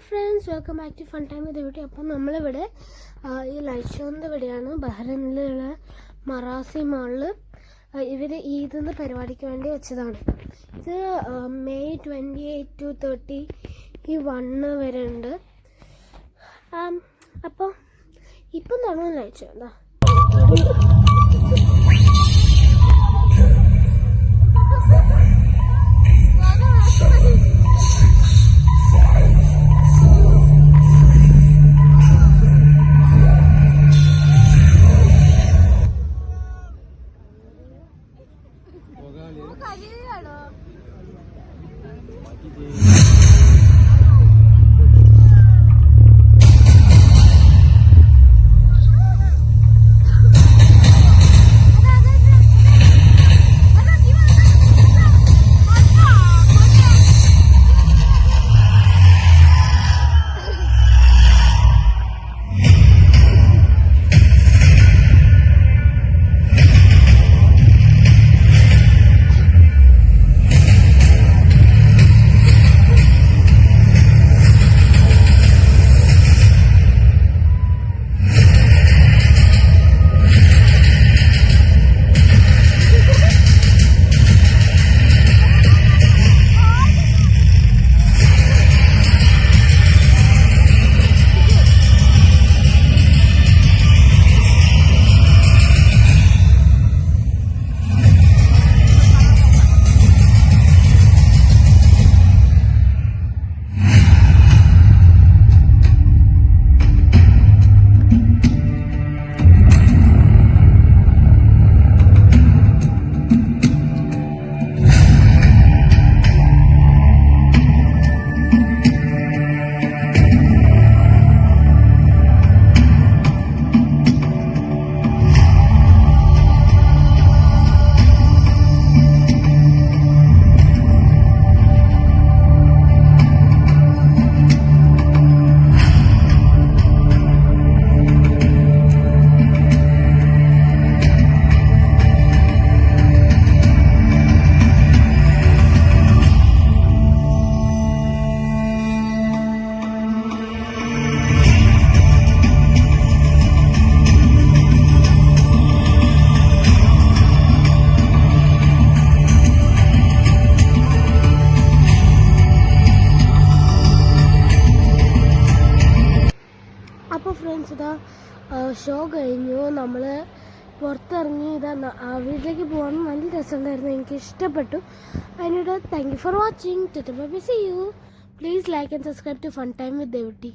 Friends, welcome back to fun time with video. അപ്പം നമ്മളിവിടെ ഈ ലൈറ്റ് ഷോൻ്റെ ഇവിടെയാണ് ബഹ്റൈനിലുള്ള മറാസി മാളിൽ ഇവർ ഈദിൻ്റെ പരിപാടിക്ക് വേണ്ടി വെച്ചതാണ്. ഇത് മെയ് 28 to 31 വരെ ഉണ്ട്. അപ്പോൾ ഇപ്പം തുടങ്ങുന്ന ലൈറ്റ് ഷോ എന്താ അപ്പോൾ ഫ്രണ്ട്സ്, ഇതാ ഷോ കഴിഞ്ഞു. നമ്മൾ പുറത്തിറങ്ങി ഇതാ വീട്ടിലേക്ക് പോകാൻ നല്ല രസമുണ്ടായിരുന്നു. എനിക്ക് ഇഷ്ടപ്പെട്ടു. അതിനോട് thank you for watching. See you. Please like and subscribe to fun time with ദേവട്ടി.